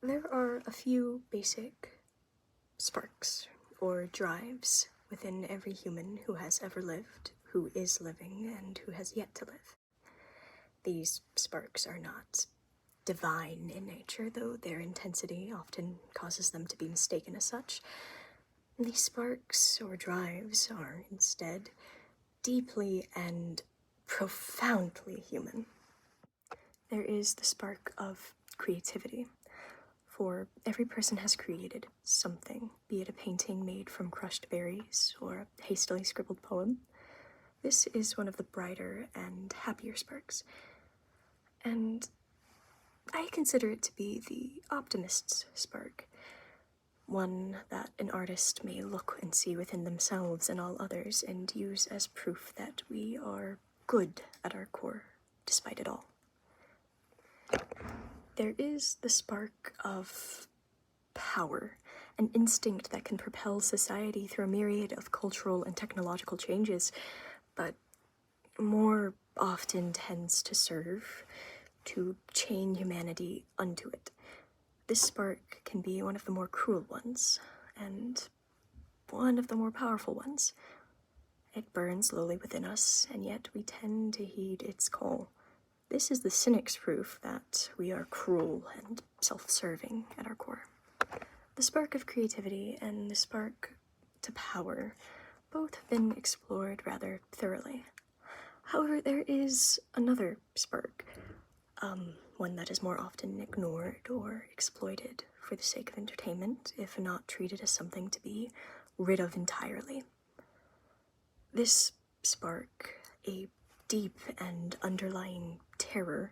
There are a few basic sparks or drives within every human who has ever lived, who is living, and who has yet to live. These sparks are not divine in nature, though their intensity often causes them to be mistaken as such. These sparks or drives are instead deeply and profoundly human. There is the spark of creativity. For every person has created something, be it a painting made from crushed berries or a hastily scribbled poem. This is one of the brighter and happier sparks, and I consider it to be the optimist's spark, one that an artist may look and see within themselves and all others and use as proof that we are good at our core, despite it all. There is the spark of power, an instinct that can propel society through a myriad of cultural and technological changes, but more often tends to serve to chain humanity unto it. This spark can be one of the more cruel ones, and one of the more powerful ones. It burns slowly within us, and yet we tend to heed its call. This is the cynic's proof that we are cruel and self-serving at our core. The spark of creativity and the spark to power both have been explored rather thoroughly. However, there is another spark, one that is more often ignored or exploited for the sake of entertainment, if not treated as something to be rid of entirely. This spark, a deep and underlying terror,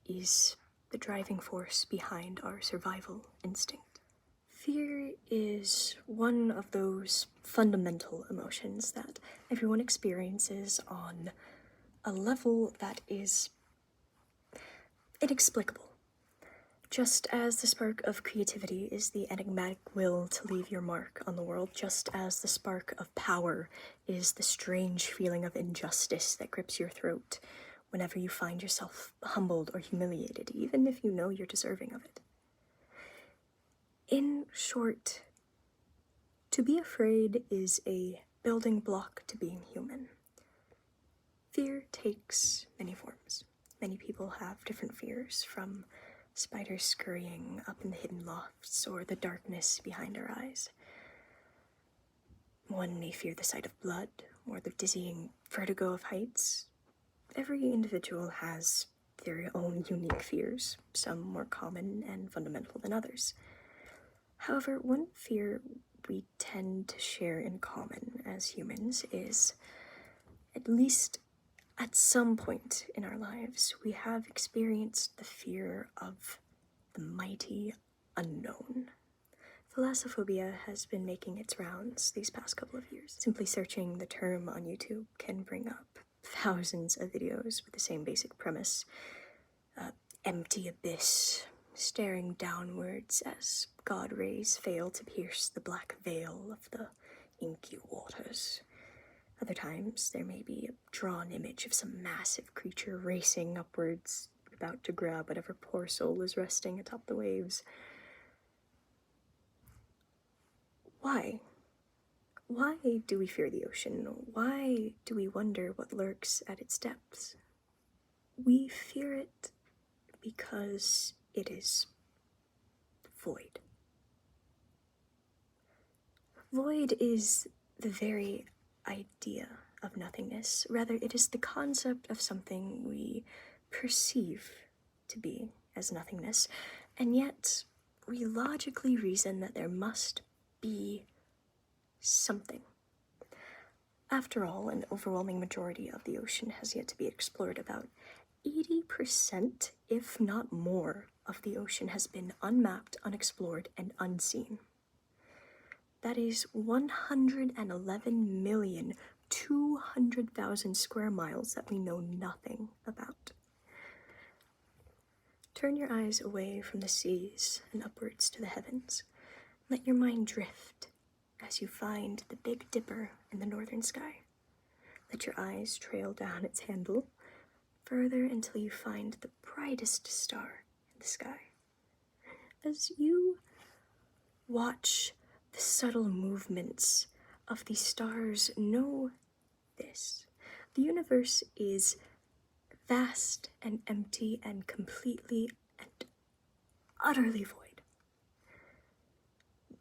is the driving force behind our survival instinct. Fear is one of those fundamental emotions that everyone experiences on a level that is inexplicable. Just as the spark of creativity is the enigmatic will to leave your mark on the world, just as the spark of power is the strange feeling of injustice that grips your throat whenever you find yourself humbled or humiliated, even if you know you're deserving of it. In short, to be afraid is a building block to being human. Fear takes many forms. Many people have different fears, from spiders scurrying up in the hidden lofts or the darkness behind our eyes. One may fear the sight of blood or the dizzying vertigo of heights. Every individual has their own unique fears, some more common and fundamental than others. However, one fear we tend to share in common as humans is, at least at some point in our lives, we have experienced the fear of the mighty unknown. Thalassophobia has been making its rounds these past couple of years. Simply searching the term on YouTube can bring up thousands of videos with the same basic premise. Empty abyss, staring downwards as god rays fail to pierce the black veil of the inky waters. Other times, there may be a drawn image of some massive creature racing upwards, about to grab whatever poor soul is resting atop the waves. Why? Why do we fear the ocean? Why do we wonder what lurks at its depths? We fear it because it is void. Void is the very idea of nothingness. Rather, it is the concept of something we perceive to be as nothingness, and yet we logically reason that there must be something. After all, an overwhelming majority of the ocean has yet to be explored. About 80%, if not more, of the ocean has been unmapped, unexplored, and unseen. That is 111,200,000 square miles that we know nothing about. Turn your eyes away from the seas and upwards to the heavens. Let your mind drift as you find the Big Dipper in the northern sky. Let your eyes trail down its handle further until you find the brightest star in the sky. as you watch the subtle movements of the stars, know this. The universe is vast and empty and completely and utterly void.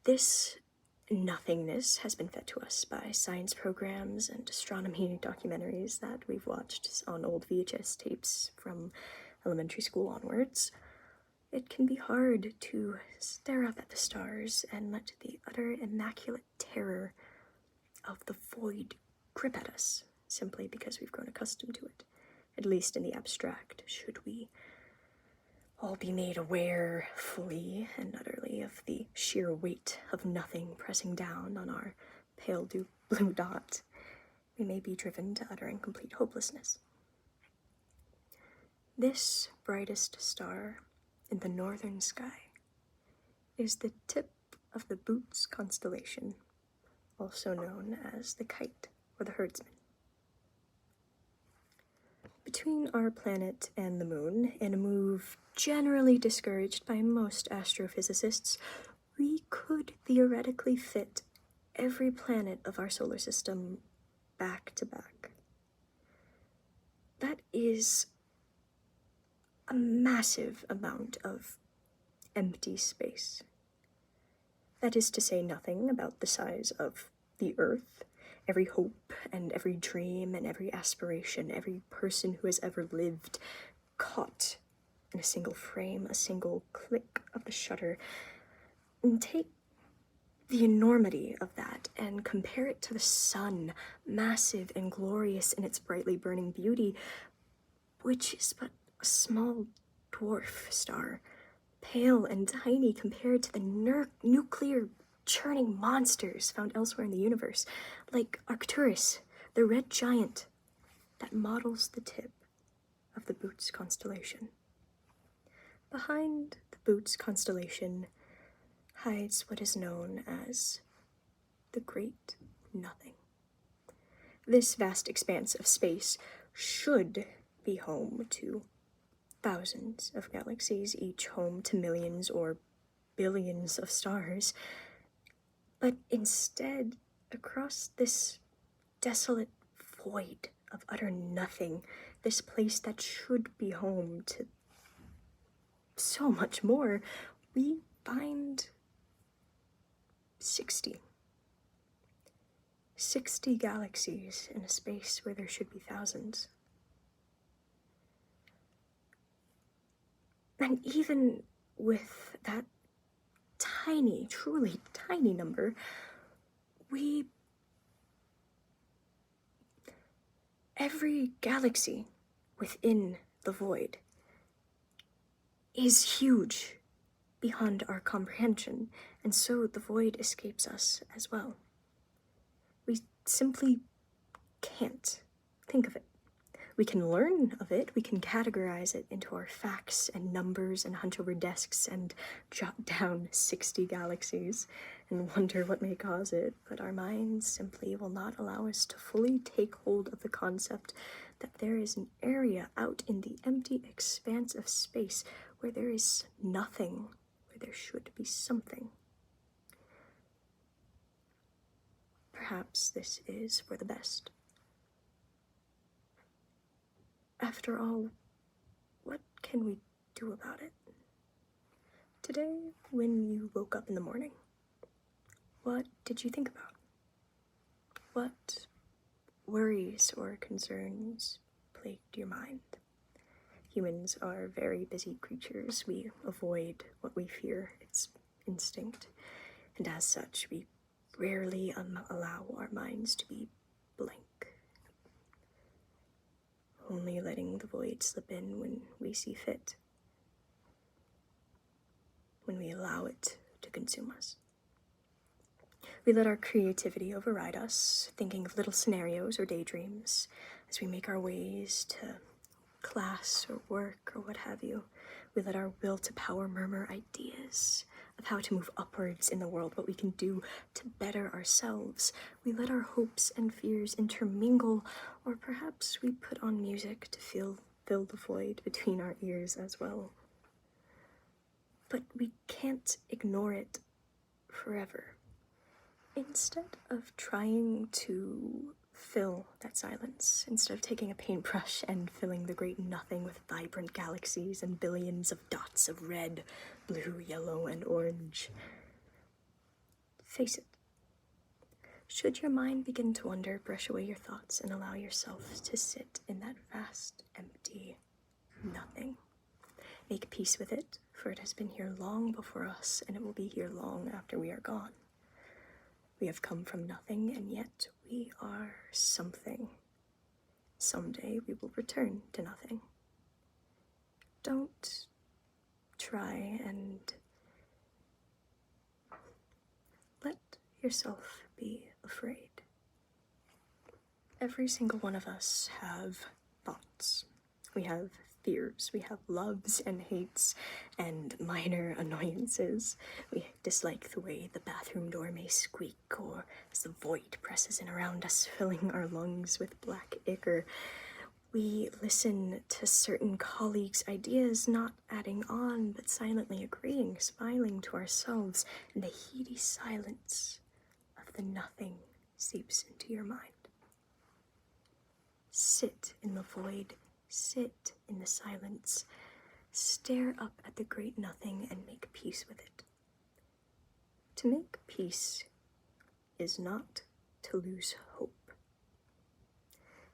This nothingness has been fed to us by science programs and astronomy documentaries that we've watched on old VHS tapes from elementary school onwards. It can be hard to stare up at the stars and let the utter immaculate terror of the void grip at us, simply because we've grown accustomed to it, at least in the abstract, should we all be made aware fully and utterly of the sheer weight of nothing pressing down on our pale blue dot, we may be driven to utter and complete hopelessness. This brightest star in the northern sky is the tip of the Bootes constellation, also known as the Kite or the Herdsman. Between our planet and the moon, in a move generally discouraged by most astrophysicists, we could theoretically fit every planet of our solar system back to back. That is a massive amount of empty space. That is to say nothing about the size of the Earth, every hope and every dream and every aspiration, every person who has ever lived, caught in a single frame, a single click of the shutter. And take the enormity of that and compare it to the sun, massive and glorious in its brightly burning beauty, which is but a small dwarf star, pale and tiny compared to the nuclear churning monsters found elsewhere in the universe, like Arcturus, the red giant that models the tip of the Bootes constellation. Behind the Bootes constellation hides what is known as the Great Nothing. This vast expanse of space should be home to thousands of galaxies, each home to millions or billions of stars. But instead, across this desolate void of utter nothing, this place that should be home to so much more, we find 60 galaxies in a space where there should be thousands. And even with that tiny, truly tiny number, every galaxy within the void is huge beyond our comprehension, and so the void escapes us as well. We simply can't think of it. We can learn of it, we can categorize it into our facts and numbers and hunt over desks and jot down 60 galaxies and wonder what may cause it, but our minds simply will not allow us to fully take hold of the concept that there is an area out in the empty expanse of space where there is nothing, where there should be something. Perhaps this is for the best. After all, what can we do about it? Today, when you woke up in the morning, what did you think about? What worries or concerns plagued your mind? Humans are very busy creatures. We avoid what we fear. It's instinct. And as such, we rarely allow our minds to be blank. Only letting the void slip in when we see fit, when we allow it to consume us. We let our creativity override us, thinking of little scenarios or daydreams as we make our ways to class or work or what have you. We let our will to power murmur ideas of how to move upwards in the world, what we can do to better ourselves. We let our hopes and fears intermingle, or perhaps we put on music to fill the void between our ears as well. but we can't ignore it forever. Instead of trying to fill that silence, instead of taking a paintbrush and filling the great nothing with vibrant galaxies and billions of dots of red, blue, yellow, and orange, face it. Should your mind begin to wander, brush away your thoughts and allow yourself to sit in that vast, empty nothing. Make peace with it, for it has been here long before us, and it will be here long after we are gone. We have come from nothing, and yet we are something. Someday we will return to nothing. Don't try and let yourself be afraid. Every single one of us have thoughts. We have fears, we have loves and hates and minor annoyances. We dislike the way the bathroom door may squeak, or as the void presses in around us, filling our lungs with black ichor. We listen to certain colleagues' ideas, not adding on, but silently agreeing, smiling to ourselves, and the heady silence of the nothing seeps into your mind. Sit in the void. Sit in the silence, stare up at the great nothing, and make peace with it. To make peace is not to lose hope.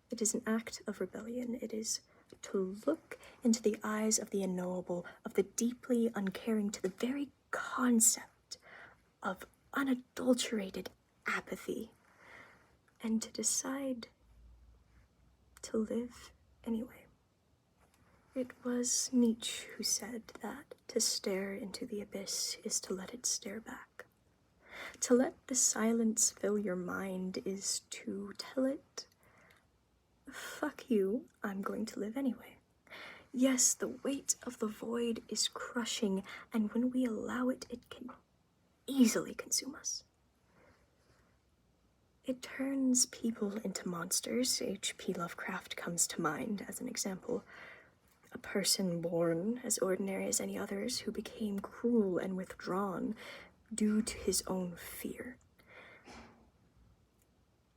It is an act of rebellion. It is to look into the eyes of the unknowable, of the deeply uncaring, to the very concept of unadulterated apathy, and to decide to live anyway. It was Nietzsche who said that to stare into the abyss is to let it stare back. To let the silence fill your mind is to tell it, fuck you, I'm going to live anyway. Yes, the weight of the void is crushing, and when we allow it, it can easily consume us. It turns people into monsters. H.P. Lovecraft comes to mind as an example. A person born as ordinary as any others who became cruel and withdrawn due to his own fear.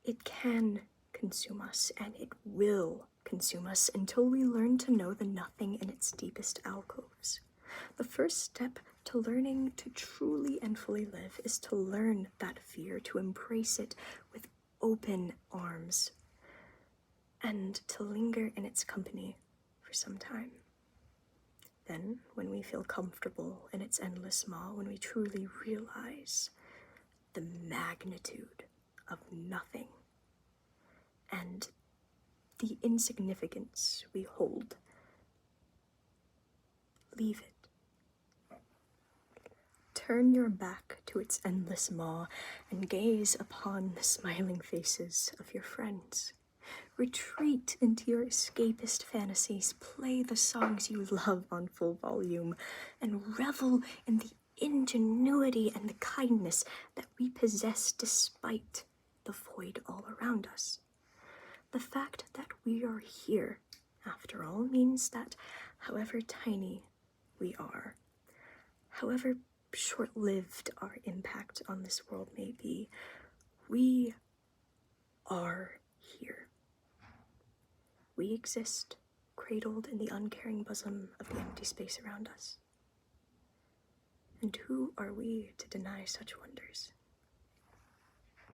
It can consume us, and it will consume us until we learn to know the nothing in its deepest alcoves. The first step to learning to truly and fully live is to learn that fear, to embrace it with open arms, and to linger in its company for some time. Then, when we feel comfortable in its endless maw, when we truly realize the magnitude of nothing and the insignificance we hold, leave it. Turn your back to its endless maw and gaze upon the smiling faces of your friends. Retreat into your escapist fantasies, play the songs you love on full volume, and revel in the ingenuity and the kindness that we possess despite the void all around us. The fact that we are here, after all, means that however tiny we are, however short-lived our impact on this world may be, we are here. We exist, cradled in the uncaring bosom of the empty space around us. And who are we to deny such wonders?